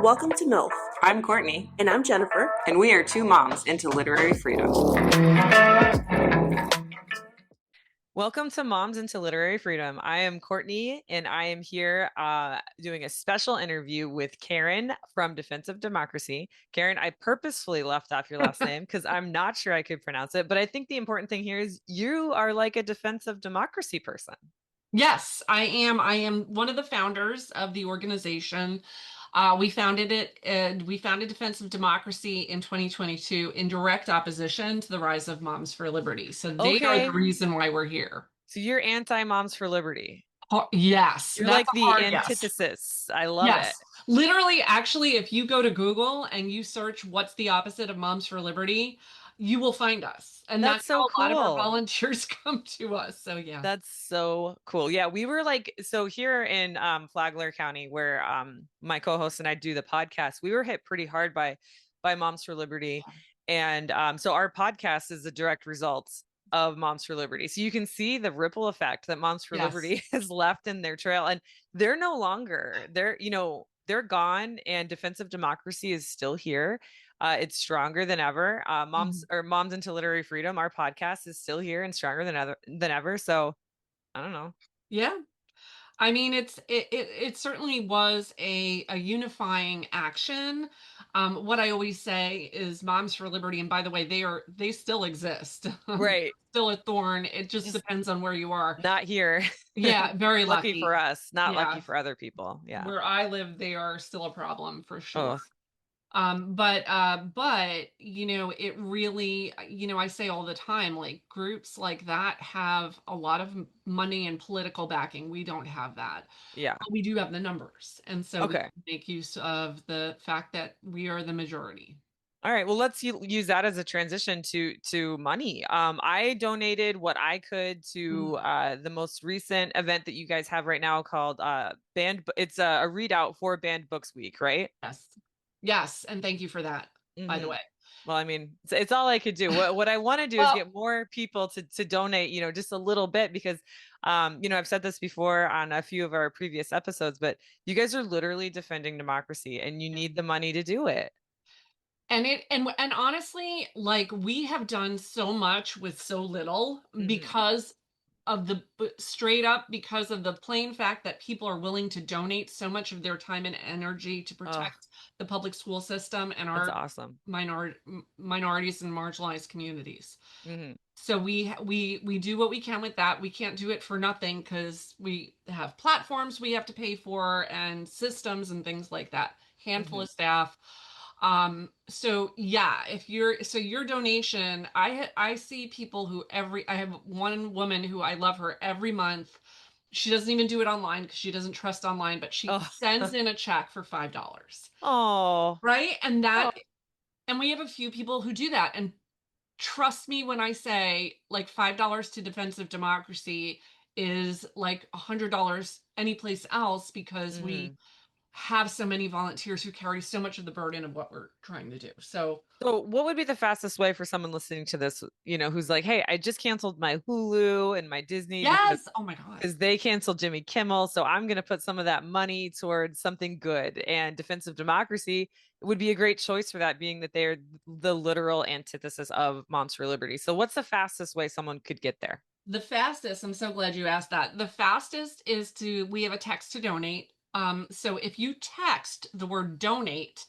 Welcome to MILF. I'm Courtney. And I'm Jennifer. And we are two moms into literary freedom. Welcome to Moms into Literary Freedom. I am Courtney, and I am here doing a special interview with Karen from Defense of Democracy. Karen, I purposefully left off your last name because I'm not sure I could pronounce it, but I think the important thing here is you are like a Defense of Democracy person. Yes, I am. I am one of the founders of the organization. We founded it, and we founded Defense of Democracy in 2022 in direct opposition to the rise of Moms for Liberty. So they are the reason why we're here. So you're anti-Moms for Liberty. Yes. You're like the antithesis. I love it. Literally, actually, if you go to Google and you search what's the opposite of Moms for Liberty, you will find us. And that's so how cool. A lot of our volunteers come to us. So yeah. That's so cool. Yeah, we were like, so here in Flagler County, where my co-host and I do the podcast, we were hit pretty hard by Moms for Liberty. And so our podcast is a direct result of Moms for Liberty. So you can see the ripple effect that Moms for Liberty has left in their trail. And they're no longer, they're gone, and Defense of Democracy is still here. It's stronger than ever. Moms into Literary Freedom, our podcast is still here and stronger than ever. So I don't know. Yeah. I mean, it certainly was a unifying action. What I always say is Moms for Liberty, and by the way, they still exist. Right. Still a thorn. It just depends on where you are. Not here. Yeah, very lucky for us, not lucky for other people. Yeah. Where I live, they are still a problem for sure. Oh. But it really, I say all the time, like groups like that have a lot of money and political backing. We don't have that. Yeah. But we do have the numbers. And so we make use of the fact that we are the majority. All right. Well, let's use that as a transition to money. I donated what I could to the most recent event that you guys have right now called it's a readout for Banned Books Week, right? Yes, and thank you for that, by the way. Well, I mean, it's all I could do. What I want to do is get more people to donate, just a little bit, because, I've said this before on a few of our previous episodes, but you guys are literally defending democracy, and you need the money to do it. And honestly, like, we have done so much with so little because of because of the plain fact that people are willing to donate so much of their time and energy to protect the public school system and our minorities and marginalized communities. So we do what we can with that. We can't do it for nothing because we have platforms we have to pay for and systems and things like that. Handful of staff. So yeah, your donation, I see people who I have one woman who I love her every month. She doesn't even do it online because she doesn't trust online, but she sends in a check for $5. Oh, right. And and we have a few people who do that. And trust me when I say, like, $5 to Defense of Democracy is like $100 anyplace else, because we have so many volunteers who carry so much of the burden of what we're trying to do. So what would be the fastest way for someone listening to this, who's like, hey, I just canceled my Hulu and my Disney. Yes. Oh my God. Because they canceled Jimmy Kimmel. So I'm going to put some of that money towards something good. And Defense of Democracy would be a great choice for that, being that they're the literal antithesis of Moms for Liberty. So what's the fastest way someone could get there? The fastest, I'm so glad you asked that. The fastest is we have a text to donate. So if you text the word donate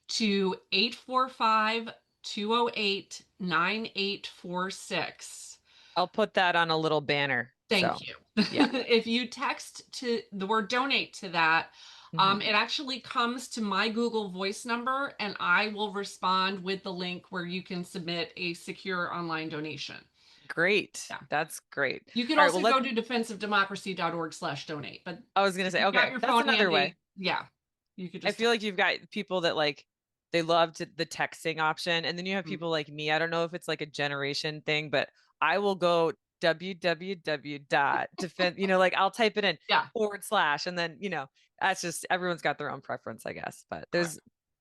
to 845-208-9846. I'll put that on a little banner. Thank you. Yeah. If you text to the word donate to that, it actually comes to my Google Voice number, and I will respond with the link where you can submit a secure online donation. Great. Yeah. That's great. You can also go to defenseofdemocracy.org/donate. But I was going to say, okay, that's another way. Yeah. You could I feel like you've got people that they loved the texting option. And then you have people like me. I don't know if it's like a generation thing, but I will go www.defense, I'll type it in / and then, that's just, everyone's got their own preference, I guess, but there's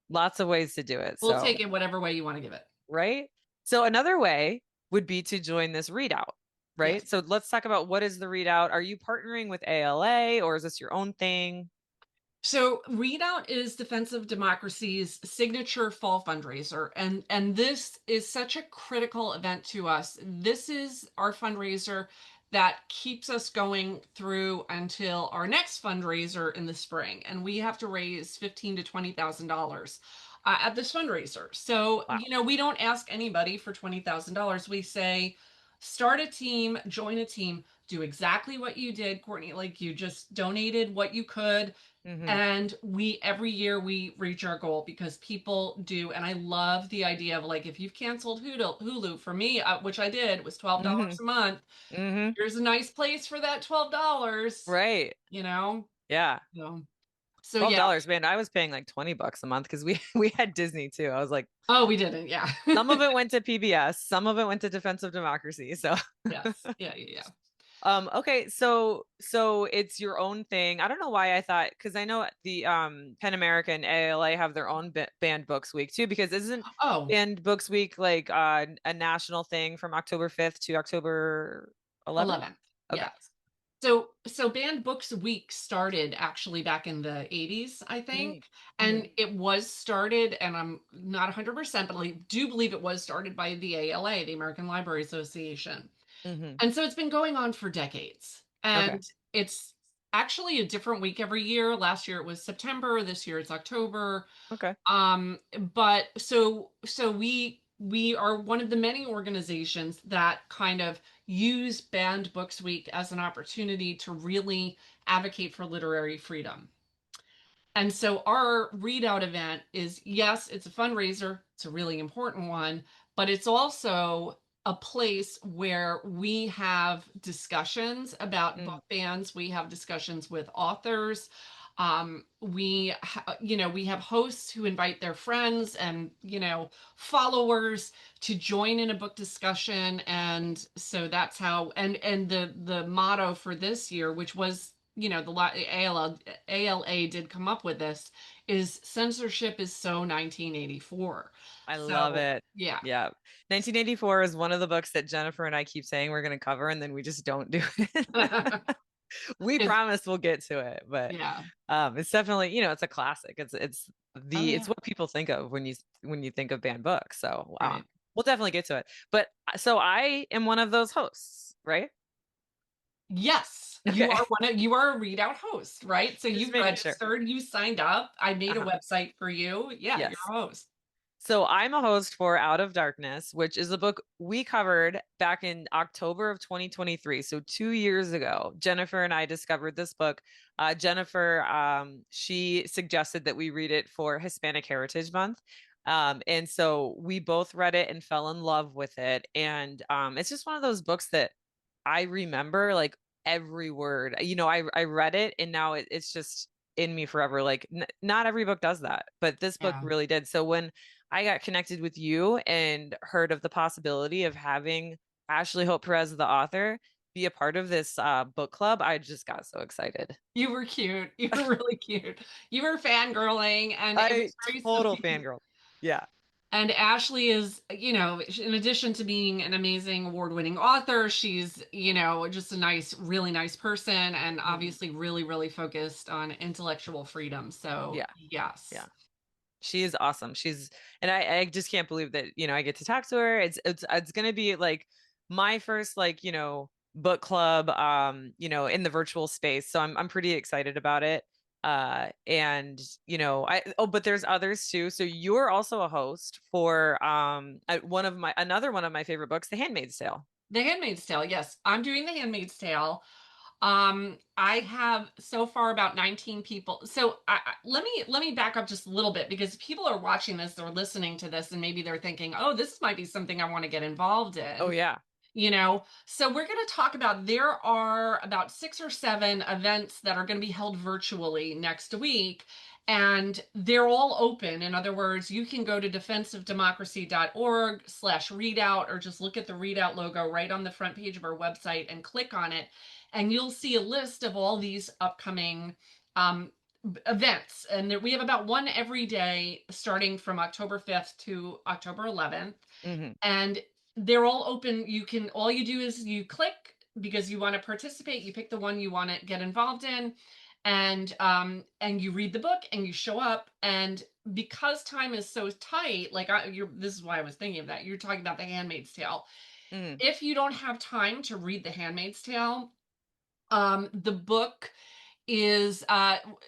lots of ways to do it. We'll take it whatever way you want to give it. Right. So another way would be to join this readout, right? Yes. So let's talk about, what is the readout? Are you partnering with ALA, or is this your own thing? So Readout is Defensive Democracy's signature fall fundraiser, and this is such a critical event to us. This is our fundraiser that keeps us going through until our next fundraiser in the spring, and we have to raise $15,000 to $20,000 at this fundraiser. So Wow. we don't ask anybody for $20,000. We say, start a team, join a team, do exactly what you did, Courtney. Like, you just donated what you could, Mm-hmm. and we every year we reach our goal because people do. And I love the idea of, like, if you've canceled Hulu for me, which I did, it was Mm-hmm. $12 a month. Mm-hmm. Here's a nice place for that $12. Right. You know, Yeah. so so $12, yeah. man. I was paying like $20 a month because we we had Disney too. I was like, Oh, we didn't. Yeah. some of it went to PBS, some of it went to Defensive Democracy. So Yes. Yeah. Yeah. Yeah. okay, so it's your own thing. I don't know why I thought, because I know the Pen America and ALA have their own banned books week too, because isn't Oh, banned books week like a national thing from October 5th to October 11th? 11th. Okay. Yeah. So Banned Books Week started actually back in the 80s, I think. Mm-hmm. And it was started, and I'm not 100%, but I do believe it was started by the ALA, the American Library Association. Mm-hmm. And so it's been going on for decades. Okay. And it's actually a different week every year. Last year it was September, this year it's October. Okay. But so we are one of the many organizations that kind of use Banned Books Week as an opportunity to really advocate for literary freedom. And so our readout event is, yes, it's a fundraiser, it's a really important one, but it's also a place where we have discussions about Mm, book bans, we have discussions with authors. We have hosts who invite their friends and, followers to join in a book discussion. And so that's how, and the motto for this year, which was, ALA did come up with this, is censorship is so 1984. I love So, it. yeah. Yeah. 1984 is one of the books that Jennifer and I keep saying we're going to cover, and then we just don't do it. We It's, promise we'll get to it, but yeah. it's definitely, it's a classic. Oh, It's yeah. what people think of when you think of banned books. So Right. we'll definitely get to it. But so I am one of those hosts, right? Yes, Okay. you are a readout host, right? So Just you making sure. registered, you signed up. I made a Uh-huh. website for you. Yeah, you're Yes. a host. So I'm a host for Out of Darkness, which is a book we covered back in October of 2023. So 2 years ago, Jennifer and I discovered this book. Jennifer, she suggested that we read it for Hispanic Heritage Month. And so we both read it and fell in love with it. And it's just one of those books that I remember like every word. I read it and now it's just in me forever. Like not every book does that, but this book Yeah. really did. So when I got connected with you and heard of the possibility of having Ashley Hope Perez, the author, be a part of this book club, I just got so excited. You were cute. You were really cute. You were fangirling, and it I was very total sweet. fangirl. Yeah. And Ashley is, in addition to being an amazing award-winning author, she's, just a nice, really nice person, and Mhm. obviously really, really focused on intellectual freedom. So, Yeah. Yeah. yes. She is awesome. And I just can't believe that, I get to talk to her. It's gonna be like my first like, book club in the virtual space. So I'm pretty excited about it. And but there's others too. So you're also a host for another one of my favorite books, The Handmaid's Tale. The Handmaid's Tale. Yes, I'm doing The Handmaid's Tale. I have so far about 19 people. So let me back up just a little bit, because people are watching this, they're listening to this, and maybe they're thinking, "Oh, this might be something I want to get involved Oh in." yeah. So we're going to talk about, there are about 6 or 7 events that are going to be held virtually next week, and they're all open. In other words, you can go to defensivedemocracy.org/readout, or just look at the readout logo right on the front page of our website and click on it, and you'll see a list of all these upcoming events. And we have about one every day starting from October 5th to October 11th, Hmm. and they're all open. All you do is you click because you want to participate, you pick the one you want to get involved in, and you read the book and you show up, and because time is so tight, like this is why I was thinking of that. You're talking about The Handmaid's Tale. Mm, If you don't have time to read The Handmaid's Tale, the book is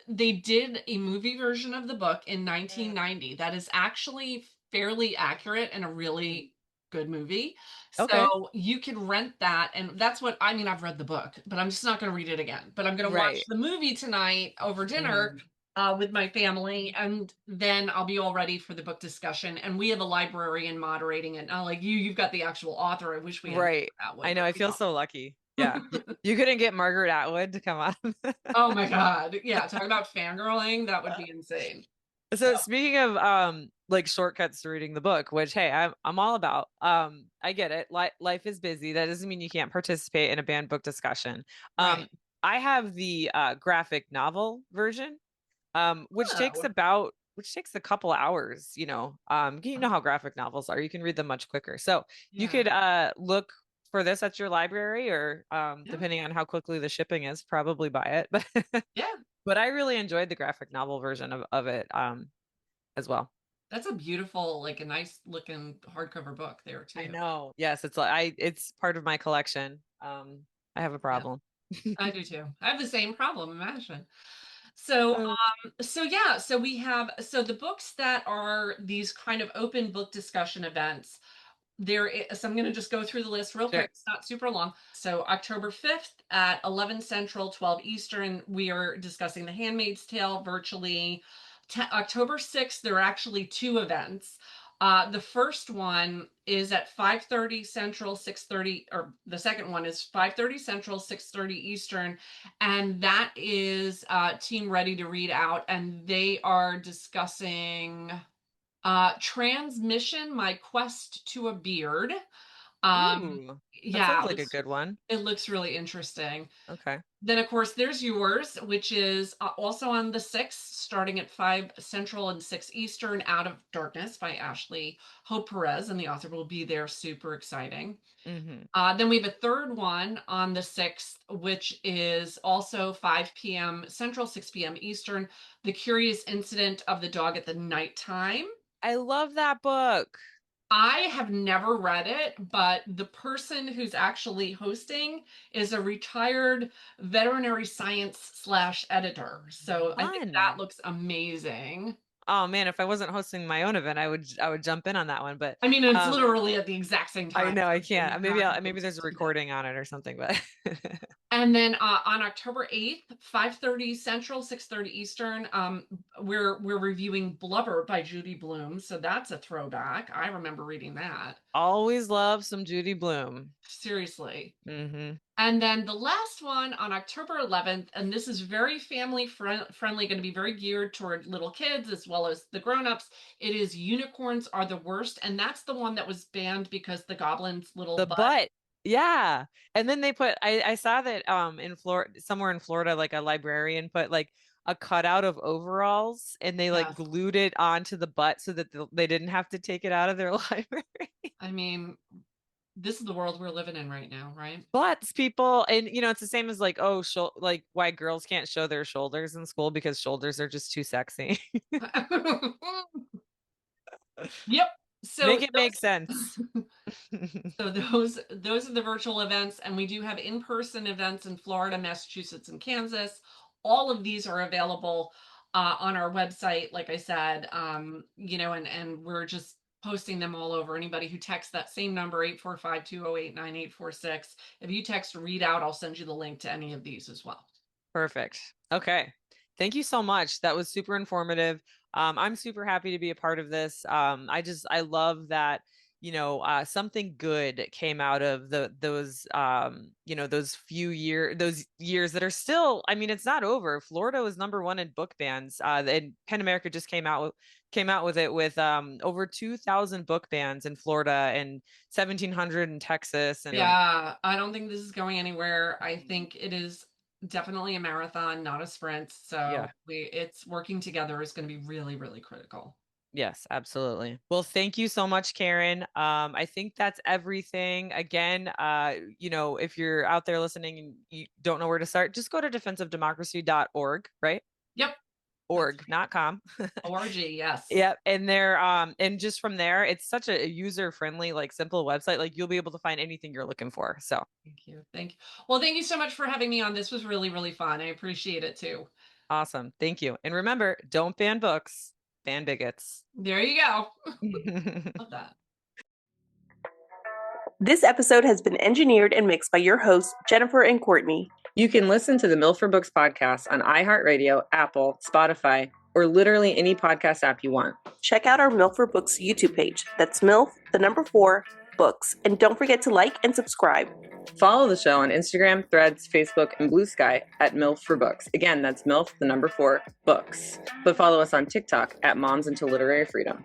they did a movie version of the book in mm, 1990 that is actually fairly accurate and a mm. really good movie. Okay. So you can rent that, and that's what I mean. I've read the book, but I'm just not going to read it again. But I'm going to watch Right. the movie tonight over dinner Mhm. with my family, and then I'll be all ready for the book discussion. And we have a librarian moderating it. Not like you've got the actual author. I wish we had Right. that I would, know. but I we feel so lucky. Yeah. don't. You couldn't get Margaret Atwood to come on. Oh my God. Yeah, talk about fangirling. That would be insane. So, So speaking of like shortcuts to reading the book, which hey, I'm all about. I get it. Life is busy. That doesn't mean you can't participate in a banned book discussion. Um right. I have the graphic novel version, Oh, which takes a couple hours, you know how graphic novels are. You can read them much quicker. So you yeah. could look for this at your library or Yeah. depending on how quickly the shipping is, probably buy it. Yeah. But I really enjoyed the graphic novel version of it as well. That's a beautiful, like a nice looking hardcover book there I too. know. Yes, it's part of my collection. I have a Yeah, problem. I do too. I have the same problem, imagine. So, Uh, so yeah, so we have, so the books that are these kind of open book discussion events, so I'm going to just go through the list real sure. quick. It's not super long. So October 5th at 11 Central, 12 Eastern, we are discussing The Handmaid's Tale virtually. October 6th, there are actually two events. The first one is at 5:30 Central, 6:30, or the second one is 5:30 Central, 6:30 Eastern, and that is Team Ready to Read Out, and they are discussing Transmission, My Quest to a Beard. Um, Ooh, that yeah, sounds like a good one. it looks really interesting. Okay. Then, of course, there's yours, which is also on the 6th, starting at 5 Central and 6 Eastern, Out of Darkness by Ashley Hope Perez, and the author will be there. Super exciting. Hmm. Then we have a third one on the 6th, which is also 5 p.m. Central, 6 p.m. Eastern, The Curious Incident of the Dog at the Nighttime. I love that book. I have never read it, but the person who's actually hosting is a retired veterinary science slash editor. So I think that Fun. looks amazing. Oh man, if I wasn't hosting my own event, I would jump in on that one. But I mean, it's um, literally at the exact same I time. know I So you can't. Maybe cannot maybe compete there's a to that. recording on it or something. But And then on October 8th, 5:30 Central, 6:30 Eastern, we're reviewing Blubber by Judy Blume. So that's a throwback. I remember reading that. always love some Judy Bloom. Seriously. Hmm. And then the last one on October 11th, and this is very friendly, going to be very geared toward little kids as well as the grown-ups. It is Unicorns Are the Worst, and that's the one that was banned because the goblin's little The butt. butt. Yeah. And then they put I saw that in Florida, somewhere in Florida, like a librarian put like a cutout of overalls and they like Yes. glued it onto the butt so that they didn't have to take it out of their library. I mean, this is the world we're living in right now, right? Butts, people. And it's the same as like, oh, like why girls can't show their shoulders in school because shoulders are just too sexy. Yep. So Make it make sense. those so those are the virtual events, and we do have in-person events in Florida, Massachusetts, and Kansas. All of these are available on our website, like I said, and we're just posting them all over. Anybody who texts that same number, 845-208-9846. If you text read out, I'll send you the link to any of these as well. Perfect. Okay. Thank you so much. That was super informative. I'm super happy to be a part of this. I love that, something good came out of those years that are still, I mean, it's not over. Florida was number one in book bans. And Pen America just came out with it with over 2,000 book bans in Florida and 1,700 in Texas. And Yeah, I don't think this is going anywhere. I think it is definitely a marathon, not a sprint. yeah. So it's working together is going to be really, really critical. Yes, absolutely. Well, thank you so much, Karen. I think that's everything. Again, if you're out there listening and you don't know where to start, just go to defensivedemocracy.org, right? Yep. Org, not com. ORG, yes. Yep. And and just from there, it's such a user-friendly, like simple website. Like you'll be able to find anything you're looking for. So Thank you. Thank you. Well, thank you so much for having me on. This was really, really fun. I appreciate it too. awesome. Thank you. And remember, don't ban books, ban bigots. There you go. Love that. This episode has been engineered and mixed by your hosts, Jennifer and Courtney. You can listen to the MILF for Books podcast on iHeartRadio, Apple, Spotify, or literally any podcast app you want. Check out our MILF for Books YouTube page. That's MILF, the number 4, books. And don't forget to like and subscribe. Follow the show on Instagram, Threads, Facebook, and Blue Sky at MILF for Books. Again, that's MILF, the number 4, books. But follow us on TikTok at Moms into Literary Freedom.